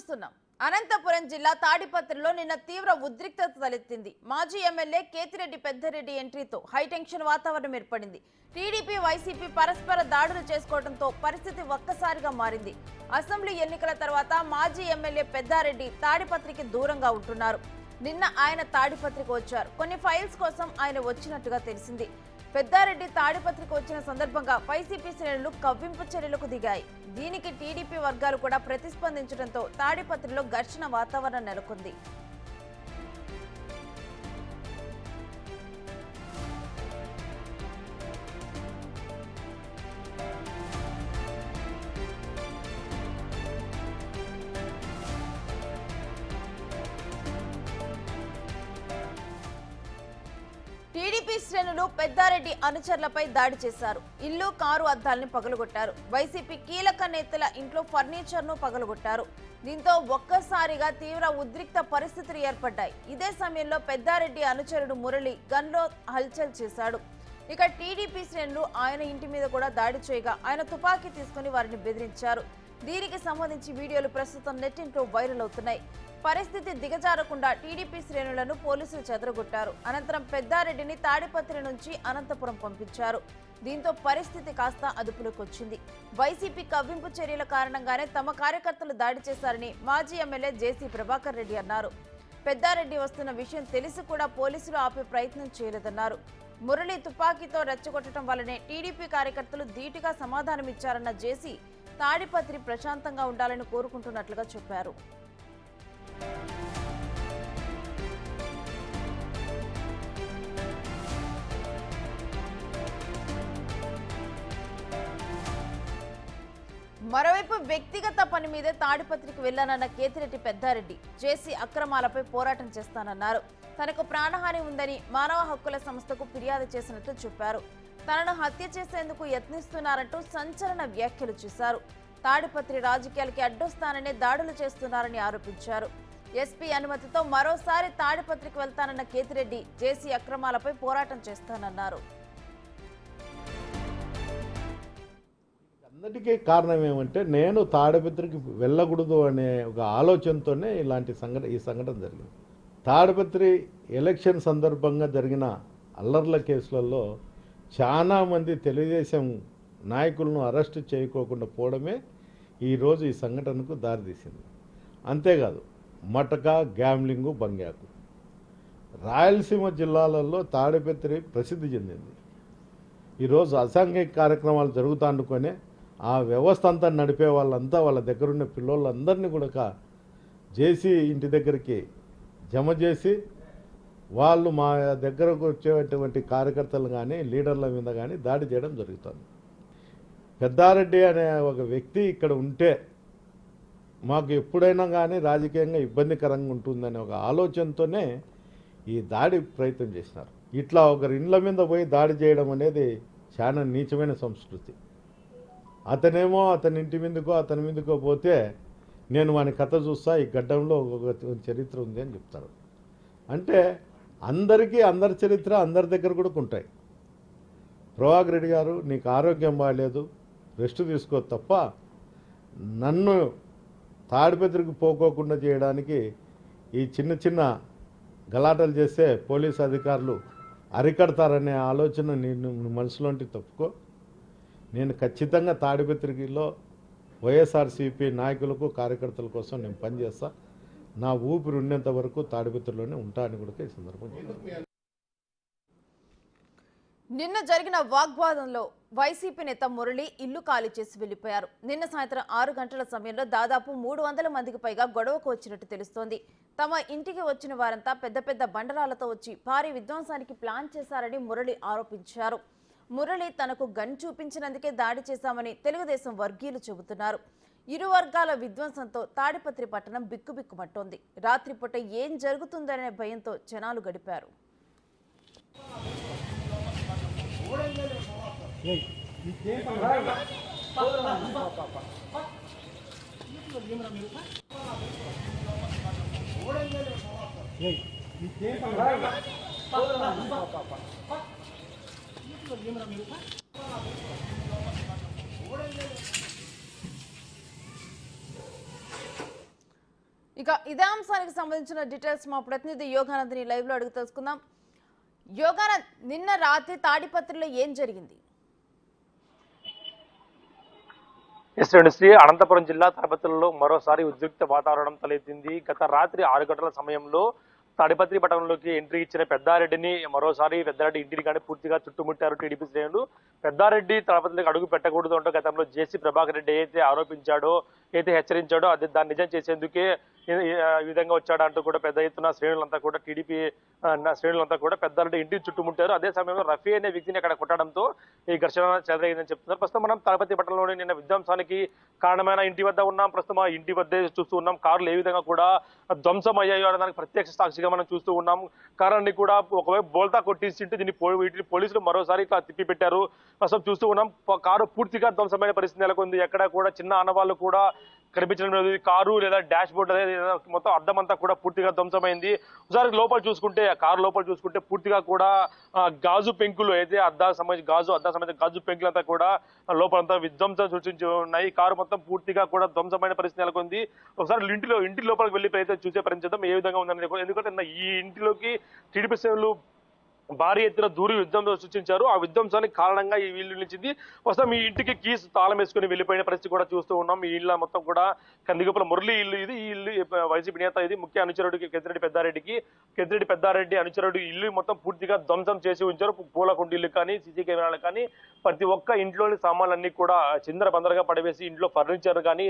చూస్తున్నాం. అనంతపురం జిల్లా తాడిపత్రిలో నిన్న తీవ్ర ఉద్రిక్తత తలెత్తింది. మాజీ ఎమ్మెల్యే కేతిరెడ్డి పెద్దారెడ్డి ఎంట్రీతో హైటెన్షన్ వాతావరణం ఏర్పడింది. టీడీపీ వైసీపీ పరస్పర దాడులు చేసుకోవడంతో పరిస్థితి ఒక్కసారిగా మారింది. అసెంబ్లీ ఎన్నికల తర్వాత మాజీ ఎమ్మెల్యే పెద్దారెడ్డి తాడిపత్రికి దూరంగా ఉంటున్నారు. నిన్న ఆయన తాడిపత్రికి వచ్చారు. కొన్ని ఫైల్స్ కోసం ఆయన వచ్చినట్టుగా తెలిసింది. పెద్దారెడ్డి తాడిపత్రికి వచ్చిన సందర్భంగా వైసీపీ శ్రేణులు కవ్వింపు చర్యలకు దిగాయి. దీనికి టీడీపీ వర్గాలు కూడా ప్రతిస్పందించడంతో తాడిపత్రిలో ఘర్షణ వాతావరణం నెలకొంది. టీడీపీ శ్రేణులు పెద్దారెడ్డి అనుచరులపై దాడి చేశారు. ఇల్లు, కారు అద్దాలని పగలగొట్టారు. వైసీపీ కీలక నేతల ఇంట్లో ఫర్నిచర్ ను పగలగొట్టారు. దీంతో ఒక్కసారిగా తీవ్ర ఉద్రిక్త పరిస్థితులు ఏర్పడ్డాయి. ఇదే సమయంలో పెద్దారెడ్డి అనుచరుడు మురళి గన్లో హల్చల్ చేశాడు. ఇక టీడీపీ శ్రేణులు ఆయన ఇంటి మీద కూడా దాడి చేయగా ఆయన తుపాకీ తీసుకుని వారిని బెదిరించారు. దీనికి సంబంధించి వీడియోలు ప్రస్తుతం నెట్టింట్లో వైరల్ అవుతున్నాయి. పరిస్థితి దిగజారకుండా టీడీపీ శ్రేణులను పోలీసులు చెదరగొట్టారు. అనంతరం పెద్దారెడ్డిని తాడిపత్రి నుంచి అనంతపురం పంపించారు. దీంతో పరిస్థితి కాస్త అదుపులోకి వచ్చింది. వైసీపీ కవ్వింపు చర్యల కారణంగానే తమ కార్యకర్తలు దాడి చేశారని మాజీ ఎమ్మెల్యే జేసీ ప్రభాకర్ రెడ్డి అన్నారు. పెద్దారెడ్డి వస్తున్న విషయం తెలిసి కూడా పోలీసులు ఆపే ప్రయత్నం చేయలేదన్నారు. మురళి తుపాకీతో రెచ్చగొట్టడం వల్లనే టీడీపీ కార్యకర్తలు ధీటుగా సమాధానమిచ్చారన్న జేసీ తాడిపత్రి ప్రశాంతంగా ఉండాలని కోరుకుంటున్నట్లుగా చెప్పారు. మరోవైపు వ్యక్తిగత పని మీదే తాడిపత్రికి వెళ్లానన్న కేతిరెడ్డి పెద్దారెడ్డి జేసీ అక్రమాలపై పోరాటం చేస్తానన్నారు. తనకు ప్రాణహాని ఉందని మానవ హక్కుల సంస్థకు ఫిర్యాదు చేసినట్లు చెప్పారు. తనను హత్య చేసేందుకు యత్నిస్తున్నారంటూ సంచలన వ్యాఖ్యలు చేశారు. తాడిపత్రి రాజకీయాలకి అడ్డొస్తాననే దాడులు చేస్తున్నారని ఆరోపించారు. ఎస్పీ అనుమతితో మరోసారి తాడిపత్రికి వెళ్తానన్న కేతిరెడ్డి జేసీ అక్రమాలపై పోరాటం చేస్తానన్నారు. అందరికీ కారణం ఏమంటే నేను తాడిపత్రికి వెళ్ళకూడదు అనే ఒక ఆలోచనతోనే ఈ సంఘటన జరిగింది. తాడిపత్రి ఎలక్షన్ సందర్భంగా జరిగిన అల్లర్ల కేసులలో చాలామంది తెలుగుదేశం నాయకులను అరెస్టు చేయకోకుండా పోవడమే ఈరోజు ఈ సంఘటనకు దారితీసింది. అంతేకాదు మటక, గ్యామ్లింగు, బంగ్యాకు రాయలసీమ జిల్లాలలో తాడిపత్రి ప్రసిద్ధి చెందింది. ఈరోజు అసాంఘిక కార్యక్రమాలు జరుగుతానుకొనే ఆ వ్యవస్థ అంతా నడిపే వాళ్ళంతా వాళ్ళ దగ్గరున్న పిల్లోళ్ళందరినీ కూడా జేసీ ఇంటి దగ్గరికి జమ చేసి వాళ్ళు మా దగ్గరకు వచ్చేటువంటి కార్యకర్తలు కానీ లీడర్ల మీద కానీ దాడి చేయడం జరుగుతుంది. పెద్దారెడ్డి అనే ఒక వ్యక్తి ఇక్కడ ఉంటే మాకు ఎప్పుడైనా కానీ రాజకీయంగా ఇబ్బందికరంగా ఉంటుందనే ఒక ఆలోచనతోనే ఈ దాడి ప్రయత్నం చేసినారు. ఇట్లా ఒకరి ఇండ్ల మీద పోయి దాడి చేయడం అనేది చాలా నీచమైన సంస్కృతి. అతనేమో అతని ఇంటి మీదకో అతని మీదకో పోతే నేను వాని కథ చూస్తా, ఈ గడ్డంలో ఒక చరిత్ర ఉంది అని చెప్తారు. అంటే అందరికీ అందరి చరిత్ర అందరి దగ్గర కూడా ఉంటాయి. ప్రభాకర్ రెడ్డి గారు, నీకు ఆరోగ్యం బాగాలేదు, రెస్ట్ తీసుకో తప్ప నన్ను తాడిపత్రికి పోకోకుండా చేయడానికి ఈ చిన్న చిన్న గలాటలు చేస్తే పోలీసు అధికారులు అరికడతారనే ఆలోచన నేను మనసులోంటి తప్పుకో. నేను ఖచ్చితంగా తాడిపత్రిలో వైఎస్ఆర్సీపీ నాయకులకు కార్యకర్తల కోసం నేను పనిచేస్తా. నా ఊపిరి ఉన్నంత వరకు తాడిపత్రిలోనే ఉంటా అని కూడా ఈ సందర్భంగా. నిన్న జరిగిన వాగ్వాదంలో వైసీపీ నేత మురళి ఇల్లు ఖాళీ చేసి వెళ్లిపోయారు. నిన్న సాయంత్రం 6 గంటల సమయంలో దాదాపు 300 మందికి పైగా గొడవకు వచ్చినట్టు తెలుస్తోంది. తమ ఇంటికి వచ్చిన వారంతా పెద్ద పెద్ద బండరాలతో వచ్చి భారీ విధ్వంసానికి ప్లాన్ చేశారని మురళి ఆరోపించారు. మురళి తనకు గన్ చూపించినందుకే దాడి చేశామని తెలుగుదేశం వర్గీయులు చెబుతున్నారు. ఇరు వర్గాల విధ్వంసంతో తాడిపత్రి పట్టణం బిక్కుబిక్కుమంటోంది. రాత్రిపూట ఏం జరుగుతుందనే భయంతో జనాలు గడిపారు. ఇక ఇదే అంశానికి సంబంధించిన డీటెయిల్స్ మా ప్రతినిధి యోగానంద్ని లైవ్ లో అడుగు తెలుసుకుందాం. యోగానంద్, నిన్న రాత్రి తాడిపత్రిలో ఏం జరిగింది? శ్రీ అనంతపురం జిల్లా తాడిపత్రిలో మరోసారి ఉద్రిక్త వాతావరణం తలెత్తింది. గత రాత్రి 6 గంటల సమయంలో తాడిపత్రి పట్టణంలోకి ఎంట్రీ ఇచ్చిన పెద్దారెడ్డిని మరోసారి పెద్దారెడ్డి ఇంటిని కానీ పూర్తిగా చుట్టుముట్టారు టీడీపీ శ్రేణులు. పెద్దారెడ్డి తాడిపత్రికి అడుగు పెట్టకూడదు అంటూ గతంలో జేసీ ప్రభాకర్ రెడ్డి ఏదైతే ఆరోపించాడో, ఏదైతే హెచ్చరించాడో అది దాన్ని నిజం చేసేందుకే ఈ విధంగా వచ్చాడంటూ కూడా పెద్ద ఎత్తున శ్రేణులంతా కూడా టీడీపీ శ్రేణులంతా కూడా పెద్దారెడ్డి ఇంటిని చుట్టుముట్టారు. అదే సమయంలో రఫీ అనే వ్యక్తిని అక్కడ కొట్టడంతో ఈ ఘర్షణ చెలరేగిందని చెప్తున్నారు. ప్రస్తుతం మనం తాడిపత్రి పట్టణంలోని నిన్న విధ్వంసానికి కారణమైన ఇంటి వద్ద ఉన్నాం. ప్రస్తుతం ఆ ఇంటి వద్దే చూస్తూ ఉన్నాం. కార్లు ఏ విధంగా కూడా ధ్వంసం అయ్యాయో అనే దానికి ప్రత్యక్ష సాక్షిగా మనం చూస్తూ ఉన్నాం. కారాన్ని కూడా ఒకవైపు బోల్తా కొట్టించింటే వీటిని పోలీసులు మరోసారి ఇట్లా తిప్పి పెట్టారు. ప్రస్తుతం చూస్తూ ఉన్నాం. కారు పూర్తిగా ధ్వంసమైన పరిస్థితి నెలకొంది. ఎక్కడ కూడా చిన్న ఆనవాళ్ళు కూడా కనిపించడం లేదు. కారు లేదా డాష్ బోర్డ్ మొత్తం అద్దం అంతా కూడా పూర్తిగా ధ్వంసమైంది. ఒకసారి లోపల చూసుకుంటే, కారు లోపల చూసుకుంటే పూర్తిగా కూడా గాజు పెంకులు అయితే అద్దాలకు సంబంధించిన గాజు పెంకులు అంతా కూడా లోపలంతా విధ్వంసం సృష్టించి ఉన్నాయి. కారు మొత్తం పూర్తిగా కూడా ధ్వంసమైన పరిస్థితి నెలకొంది. ఒకసారి ఇంటి లోపలికి వెళ్ళి ప్రయత్నం చూసే ప్రయత్నం ఏ విధంగా ఉందని, ఎందుకంటే ఈ ఇంటిలోకి టీడీపీ శ్రేణులు భారీ ఎత్తున దూరి విధ్వంసం సృష్టించారు. ఆ విధ్వంసానికి కారణంగా ఈ వీళ్ళు నిలిచింది. ప్రస్తుతం ఈ ఇంటికి కీస్ తాళం వేసుకుని వెళ్ళిపోయిన పరిస్థితి కూడా చూస్తూ ఉన్నాం. ఈ ఇళ్ళ మొత్తం కూడా కందిగొప్పల మురళి ఇల్లు ఇది. ఈ ఇల్లు వైసీపీ నేత ఇది ముఖ్య అనుచరుడికి పెద్దిరెడ్డి పెద్దారెడ్డి అనుచరుడు ఇల్లు మొత్తం పూర్తిగా ధ్వంసం చేసి ఉంచారు. పూల కుండీలు కానీ, సీసీ కెమెరాలు కానీ, ప్రతి ఒక్క ఇంట్లోని సామాన్లన్నీ కూడా చిందర బందరగా పడవేసి ఇంట్లో ఫర్నిచర్ కానీ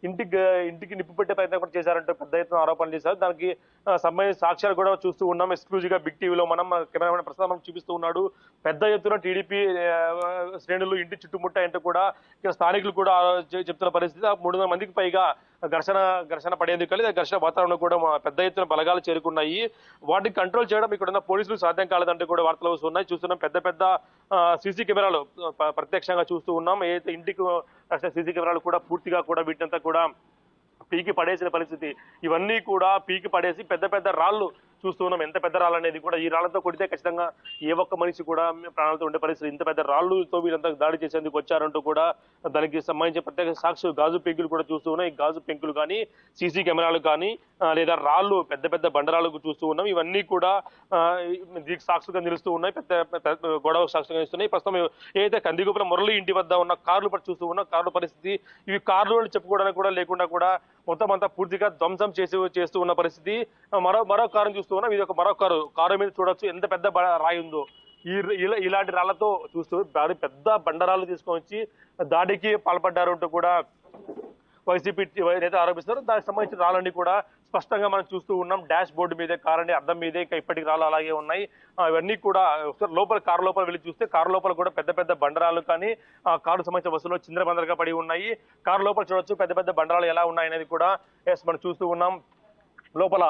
ఇంటికి నిప్పు పెట్టే ప్రయత్నం కూడా చేశారంటూ పెద్ద ఎత్తున ఆరోపణలు చేశారు. దానికి సంబంధించిన సాక్ష్యాలు కూడా చూస్తూ ఉన్నాం. ఎక్స్క్లూజివ్ గా బిగ్ టీవీలో మనం కెమెరా ప్రస్తుతం చూపిస్తూ ఉన్నాడు. పెద్ద ఎత్తున టీడీపీ శ్రేణులు ఇంటి చుట్టుముట్టాయంటూ కూడా ఇక్కడ స్థానికులు కూడా చెప్తున్న పరిస్థితి. 300 మందికి పైగా ఘర్షణ పడేందుకు లేదా ఘర్షణ వాతావరణం కూడా పెద్ద ఎత్తున బలగాలు చేరుకున్నాయి. వాటిని కంట్రోల్ చేయడం ఇక్కడ ఉన్న పోలీసులు సాధ్యం కాలేదంటూ కూడా వార్తలు వస్తున్నాయి. చూస్తున్నాం పెద్ద సీసీ కెమెరాలు ప్రత్యక్షంగా చూస్తూ ఉన్నాం. ఏదైతే ఇంటికి సీసీ కెమెరాలు కూడా పూర్తిగా కూడా వీటినంతా కూడా పీకి పడేసిన పరిస్థితి. ఇవన్నీ కూడా పీకి పడేసి పెద్ద రాళ్ళు చూస్తూ ఉన్నాం. ఎంత పెద్ద రాళ్ళు అనేది కూడా, ఈ రాళ్లతో కొడితే ఖచ్చితంగా ఏ ఒక్క మనిషి కూడా ప్రాణాలతో ఉండే పరిస్థితి. ఇంత పెద్ద రాళ్లతో వీళ్ళంతా దాడి చేసేందుకు వచ్చారంటూ కూడా దానికి సంబంధించిన ప్రత్యేక సాక్షులు గాజు పెంకులు కూడా చూస్తూ ఉన్నాం. ఈ గాజు పెంకులు కానీ, సీసీ కెమెరాలు కానీ, లేదా రాళ్ళు పెద్ద బండరాళ్ళు చూస్తూ ఉన్నాం. ఇవన్నీ కూడా దీనికి సాక్షులుగా నిలుస్తూ ఉన్నాయి. గొడవ సాక్షులుగా నిలుస్తున్నాయి. ప్రస్తుతం ఏదైతే కందిగొప్పల మురళి ఇంటి వద్ద ఉన్న కార్లు చూస్తూ ఉన్నాం. కార్ల పరిస్థితి ఇవి కార్లు చెప్పుకోవడానికి కూడా లేకుండా కూడా మొత్తం అంతా పూర్తిగా ధ్వంసం చేస్తూ ఉన్న పరిస్థితి. మరో కారుని చూస్తూ ఉన్నాం. ఇది ఒక మరో కారు మీద చూడొచ్చు ఎంత పెద్ద రాయి ఉందో. ఇలాంటి రాళ్లతో చూస్తూ పెద్ద బండరాళ్ళు తీసుకొని వచ్చి దాడికి పాల్పడ్డారు అంటూ కూడా వైసీపీ నేత ఆరోపిస్తారు. దానికి సంబంధించిన రాళ్ళన్నీ కూడా స్పష్టంగా మనం చూస్తూ ఉన్నాం. డాష్ బోర్డు మీదే, కారండి అద్దం మీదే ఇంకా ఇప్పటికి రాళ్ళు అలాగే ఉన్నాయి. ఇవన్నీ కూడా కారు లోపల వెళ్ళి చూస్తే కారు లోపల కూడా పెద్ద బండరాలు కానీ, కారు సంబంధించిన వస్తువులు చిందరబందరగా పడి ఉన్నాయి. కారు లోపల చూడొచ్చు పెద్ద బండరాలు ఎలా ఉన్నాయి అనేది కూడా మనం చూస్తూ ఉన్నాం. లోపల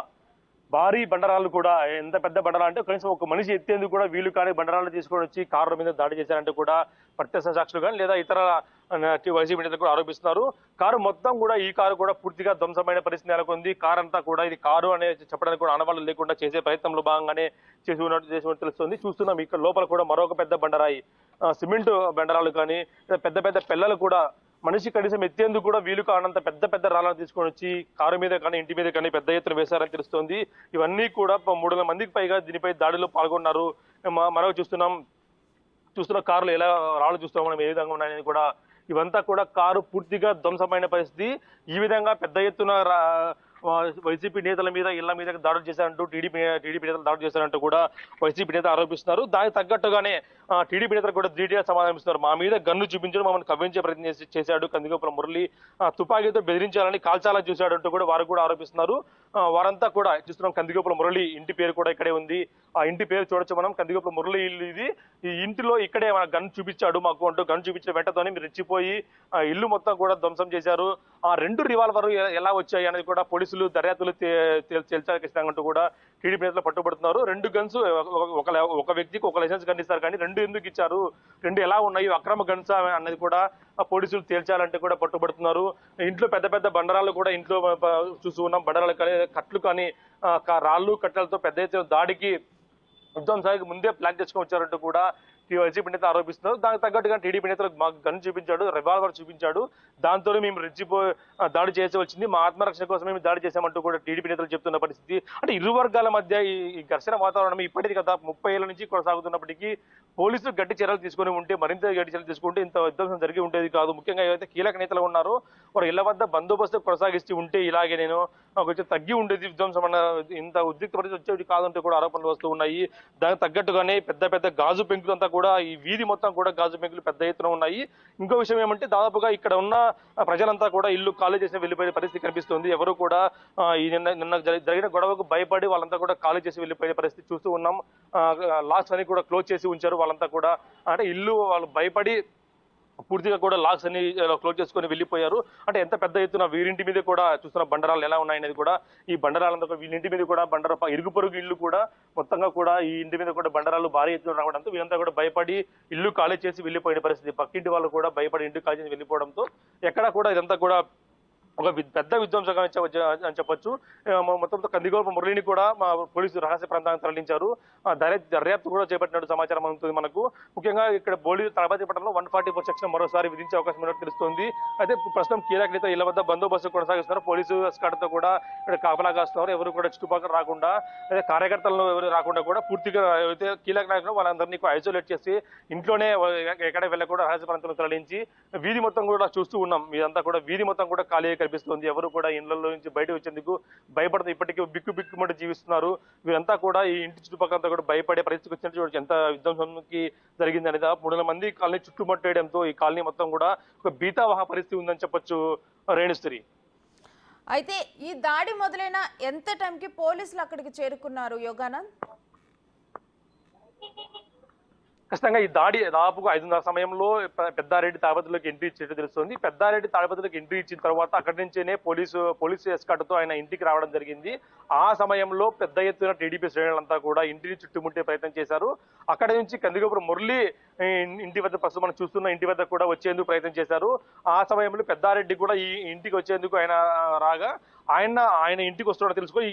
భారీ బండరాళ్ళు కూడా, ఎంత పెద్ద బండరాలు అంటే కనీసం ఒక మనిషి ఎత్తేందుకు కూడా వీలు కానీ బండరాలను తీసుకొని వచ్చి కారుల మీద దాడి చేశారంటే కూడా ప్రత్యక్ష సాక్షులు కానీ లేదా ఇతర వైసీపీ నేతలు కూడా ఆరోపిస్తున్నారు. కారు మొత్తం కూడా, ఈ కారు కూడా పూర్తిగా ధ్వంసమైన పరిస్థితి నెలకొంది. కారు అంతా కూడా ఇది కారు అనే చెప్పడానికి కూడా ఆనవాళ్ళు లేకుండా చేసే ప్రయత్నంలో భాగంగానే చేసినట్టు తెలుస్తుంది. చూస్తున్నాం ఇక్కడ లోపల కూడా మరొక పెద్ద బండరాయి, సిమెంట్ బండరాలు కానీ, పెద్ద పిల్లలు కూడా మనిషి కనీసం ఎత్తేందుకు కూడా వీలు కానంత పెద్ద రాళ్ళను తీసుకొని వచ్చి కారు మీద కానీ, ఇంటి మీద కానీ పెద్ద ఎత్తున వేశారని తెలుస్తోంది. ఇవన్నీ కూడా 300 మందికి పైగా దీనిపై దాడిలో పాల్గొన్నారు. మరొక చూస్తున్న కార్లు ఎలా రాళ్ళు చూస్తున్నాం మనం ఏ విధంగా ఉన్నాయని కూడా. ఇవంతా కూడా కారు పూర్తిగా ధ్వంసమైన పరిస్థితి. ఈ విధంగా పెద్ద ఎత్తున వైసీపీ నేతల మీద, ఇళ్ల మీద దాడులు చేశారంటూ టీడీపీ నేతలు దాడులు చేశారంటూ కూడా వైసీపీ నేత ఆరోపిస్తున్నారు. దానికి తగ్గట్టుగానే టీడీపీ నేతలు కూడా ధీటుగా సమాధానమిస్తున్నారు. మా మీద గన్ను చూపించడం, మమ్మల్ని కవ్వించే ప్రయత్నం చేశాడు కందిగొప్పల మురళి, తుపాకీతో బెదిరించాలని, కాల్చాలని చూశాడు అంటూ కూడా వారు కూడా ఆరోపిస్తున్నారు. వారంతా కూడా చూస్తున్నాం. కందిగొప్పల మురళి ఇంటి పేరు కూడా ఇక్కడే ఉంది. ఆ ఇంటి పేరు చూడొచ్చు మనం. కందిగొప్పల మురళి ఇల్లు ఇది. ఈ ఇంటిలో ఇక్కడే మన గన్ చూపించాడు మాకు అంటూ గన్ చూపించిన వెంటతోనే మీరు రెచ్చిపోయి ఇల్లు మొత్తం కూడా ధ్వంసం చేశారు. ఆ 2 రివాల్వర్ ఎలా వచ్చాయి అనేది కూడా పోలీసులు దర్యాప్తులు తేల్చాలి ఖచ్చితంగా అంటూ కూడా టీడీపీ నేతలు పట్టుబడుతున్నారు. 2 గన్స్ ఒక వ్యక్తికి ఒక లైసెన్స్ గన్ ఇస్తారు కానీ 2 ఎందుకు ఇచ్చారు, 2 ఎలా ఉన్నాయి, అక్రమ గన్స్ అన్నది కూడా పోలీసులు తేల్చాలంటే కూడా పట్టుబడుతున్నారు. ఇంట్లో పెద్ద బండరాళ్ళు కూడా ఇంట్లో చూస్తూ ఉన్నాం. బండరాళ్ళు కానీ, కట్లు కానీ, రాళ్ళు కట్టెలతో పెద్ద ఎత్తున దాడికి విధ్వంసానికి ముందే ప్లాన్ చేసుకొని వచ్చారంటూ కూడా వైసీపీ నేత ఆరోపిస్తున్నారు. దానికి తగ్గట్టుగా టీడీపీ నేతలు మాకు గన్ చూపించాడు, రివాల్వర్ చూపించాడు, దాంతోనే మేము దాడి చేసి వచ్చింది, మా ఆత్మరక్షణ కోసం మేము దాడి చేశామంటూ కూడా టీడీపీ నేతలు చెప్తున్న పరిస్థితి. అంటే ఇరు వర్గాల మధ్య ఈ ఘర్షణ వాతావరణం ఇప్పటికీ గత 30 ఏళ్ల నుంచి కొనసాగుతున్నప్పటికీ పోలీసులు గట్టి చర్యలు తీసుకుని ఉంటే, మరింత గట్టి చర్యలు తీసుకుంటే ఇంత విధ్వంసం జరిగి ఉండేది కాదు. ముఖ్యంగా ఏవైతే కీలక నేతలు ఉన్నారో వారు ఇళ్ల వద్ద బందోబస్తు కొనసాగిస్తూ ఉంటే ఇలాగే కొంచెం తగ్గి ఉండేది, విధ్వంసం అన్న ఇంత ఉద్రిక్త పరిస్థితి వచ్చేది కాదంటూ కూడా ఆరోపణలు వస్తూ ఉన్నాయి. దానికి తగ్గట్టుగానే పెద్ద పెద్ద గాజు పెంకులు అంతా కూడా, ఈ వీధి మొత్తం కూడా గాజు పెంకులు పెద్ద ఎత్తున ఉన్నాయి. ఇంకో విషయం ఏమంటే దాదాపుగా ఇక్కడ ఉన్న ప్రజలంతా కూడా ఇల్లు ఖాళీ చేసి వెళ్ళిపోయే పరిస్థితి కనిపిస్తుంది. ఎవరు కూడా ఈ నిన్న జరిగిన గొడవకు భయపడి వాళ్ళంతా కూడా ఖాళీ చేసి వెళ్ళిపోయే పరిస్థితి చూస్తూ ఉన్నాం. లాక్స్ అని కూడా క్లోజ్ చేసి ఉంచారు. వాళ్ళంతా కూడా అంటే ఇల్లు వాళ్ళు భయపడి పూర్తిగా కూడా లాక్స్ అన్ని క్లోజ్ చేసుకొని వెళ్ళిపోయారు. అంటే ఎంత పెద్ద ఎత్తున వీరింటి మీద కూడా చూస్తున్న బండరాలు ఎలా ఉన్నాయనేది కూడా, ఈ బండరాలంతా వీళ్ళింటి మీద కూడా ఇరుగు పొరుగు ఇల్లు కూడా మొత్తంగా కూడా ఈ ఇంటి మీద కూడా బండరాలు భారీ ఎత్తున రావడంతో వీళ్ళంతా కూడా భయపడి ఇల్లు ఖాళీ చేసి వెళ్ళిపోయిన పరిస్థితి. పక్కింటి వాళ్ళు కూడా భయపడి ఇంటికి ఖాళీ చేసి వెళ్ళిపోవడంతో ఎక్కడ కూడా ఇదంతా కూడా ఒక పెద్ద విధ్వంసంగా అని చెప్పొచ్చు. మొత్తంతో కందిగోపు మురళిని కూడా మా పోలీసులు రహస్య ప్రాంతానికి తరలించారు. దర్యాప్తు కూడా చేపట్టినట్టు సమాచారం అందుతుంది మనకు. ముఖ్యంగా ఇక్కడ తడపతి పట్టణంలో 144 సెక్షన్ మరోసారి విధించే అవకాశం ఉన్నట్టు తెలుస్తోంది. అయితే ప్రస్తుతం కీలక నేత ఇళ్ల వద్ద బందోబస్తు కొనసాగిస్తున్నారు. పోలీసు ఎస్కార్ట్తో కూడా ఇక్కడ కాపలా కాస్తున్నారు. ఎవరు కూడా చుట్టుపక్కల రాకుండా, అదే కార్యకర్తలను ఎవరు రాకుండా కూడా పూర్తిగా అయితే కీలక నాయకులు వాళ్ళందరినీ ఐసోలేట్ చేసి ఇంట్లోనే ఎక్కడ వెళ్ళకుండా రహస్య ప్రాంతంలో తరలించి వీధి మొత్తం కూడా చూస్తూ ఉన్నాం. ఇదంతా కూడా వీధి మొత్తం కూడా ఖాళీ కనిపిస్తుంది. ఎవరు కూడా ఇళ్లలో నుంచి బయట వచ్చేందుకు భయపడుతూ ఇప్పటికీ బిక్కుమంటూ జీవిస్తున్నారు. వీరంతా కూడా ఈ ఇంటి చుట్టుపక్కల కూడా భయపడే పరిస్థితికి వచ్చినట్టు చూడొచ్చు. ఎంత విధ్వంసానికి జరిగింది అనేది. 300 మంది కాలనీ చుట్టుముట్టేయడంతో ఈ కాలనీ మొత్తం కూడా ఒక భీతావహ పరిస్థితి ఉందని చెప్పొచ్చు రేణుశ్రీ. అయితే ఈ దాడి మొదలైన ఎంత టైంకి పోలీసులు అక్కడికి చేరుకున్నారు యోగానంద్? ఖచ్చితంగా ఈ దాడి దాదాపుగా 5:30 సమయంలో పెద్దారెడ్డి తాడిపత్రిలోకి ఎంట్రీ ఇచ్చినట్టు తెలుస్తుంది. పెద్దారెడ్డి తాడిపత్రిలోకి ఎంట్రీ ఇచ్చిన తర్వాత అక్కడి నుంచేనే పోలీసు ఎస్కార్ట్తో ఆయన ఇంటికి రావడం జరిగింది. ఆ సమయంలో పెద్ద ఎత్తున టీడీపీ శ్రేణులంతా కూడా ఇంటిని చుట్టుముట్టే ప్రయత్నం చేశారు. అక్కడి నుంచి కందిగోపురం మురళి ఇంటి వద్ద, ప్రస్తుతం మనం చూస్తున్న ఇంటి వద్ద కూడా వచ్చేందుకు ప్రయత్నం చేశారు. ఆ సమయంలో పెద్దారెడ్డి కూడా ఈ ఇంటికి వచ్చేందుకు ఆయన రాగా ఆయన ఇంటికి వస్తున్నాడో తెలుసుకొని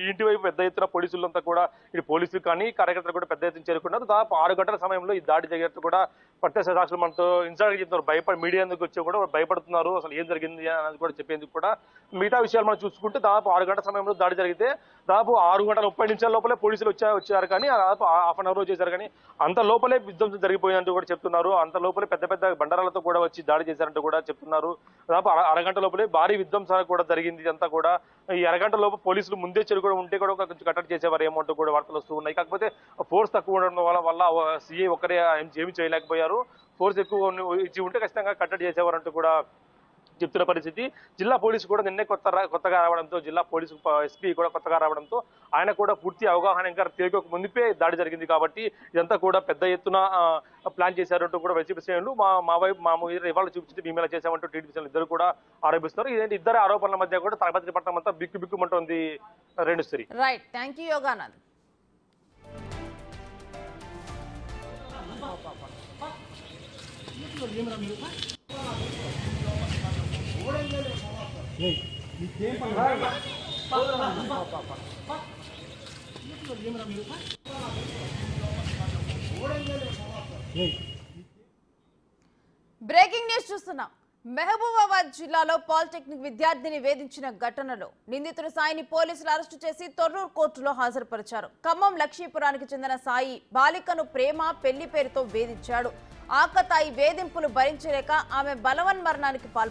ఇంటి వైపు పెద్ద ఎత్తున పోలీసులంతా కూడా, ఇటు పోలీసులు కానీ కార్యకర్తలు కూడా పెద్ద ఎత్తున చేరుకున్నారు. దాదాపు 6 గంటల సమయంలో ఈ దాడి జరిగినట్టు కూడా ప్రత్యక్ష సాక్షులు మనతో ఇన్సైడ్గా చెప్తున్నారు. మీడియా ఎందుకు వచ్చి కూడా భయపడుతున్నారు, అసలు ఏం జరిగింది అనేది కూడా చెప్పేందుకు కూడా. మిగతా విషయాలు మనం చూసుకుంటే దాదాపు 6 గంటల సమయంలో దాడి జరిగితే దాదాపు 6 గంటల 30 నిమిషాల లోపలే పోలీసులు వచ్చారు కానీ దాదాపు హాఫ్ అన్ అవర్ చేశారు. కానీ అంత లోపలే విధ్వంసం జరిగిపోయిందంటూ కూడా చెప్తున్నారు. అంత లోపలే పెద్ద పెద్ద బండరాలతో కూడా వచ్చి దాడి చేశారంటూ కూడా చెప్తున్నారు. దాదాపు అరగంట లోపలే భారీ విధ్వంసాలు కూడా జరిగింది. ఇదంతా కూడా ఈ అరగంట లోపు పోలీసులు ముందే కూడా ఉంటే కూడా కొంచెం కట్టడి చేసేవారు ఏమంటూ కూడా వార్తలు వస్తూ ఉన్నాయి. కాకపోతే ఫోర్స్ తక్కువ ఉండడం వల్ల సీఐ ఒక్కరే ఏమీ చేయలేకపోయారు. ఫోర్స్ ఎక్కువ ఇచ్చి ఉంటే ఖచ్చితంగా కట్టడి చేసేవారంటూ కూడా చెప్తున్న పరిస్థితి. జిల్లా పోలీసు కూడా నిన్నే కొత్తగా రావడంతో, జిల్లా పోలీసు ఎస్పీ కూడా కొత్తగా రావడంతో ఆయన కూడా పూర్తి అవగాహన ఇంకా తెలియక ముందుపే దాడి జరిగింది కాబట్టి ఇదంతా కూడా పెద్ద ఎత్తున ప్లాన్ చేశారంటూ కూడా వైసీపీ శ్రేణులు మా ఇవాళ చూపించి మేము ఇలా చేశామంటూ టీడీపీ శ్రేణులు ఇద్దరు కూడా ఆరోపిస్తున్నారు. ఇదేంటి ఇద్దరు ఆరోపణల మధ్య కూడా తాడిపత్రి పట్టణం అంతా బిక్కుమంటోంది Renushree. Right, thank you Yoganand. Breaking news చూస్తున్నాం. మహబూబాబాద్ జిల్లాలో పాలిటెక్నిక్ విద్యార్థిని వేధించిన ఘటనలో నిందితుడు సాయిని పోలీసులు అరెస్టు చేసి తొర్రూరు కోర్టులో హాజరుపరిచారు. ఖమ్మం లక్ష్మీపురానికి చెందిన సాయి బాలికను ప్రేమ పెళ్లి పేరుతో వేధించాడు. ఆకతాయి వేధింపులు భరించలేక ఆమె బలవన్మరణానికి పాల్పడ్డారు.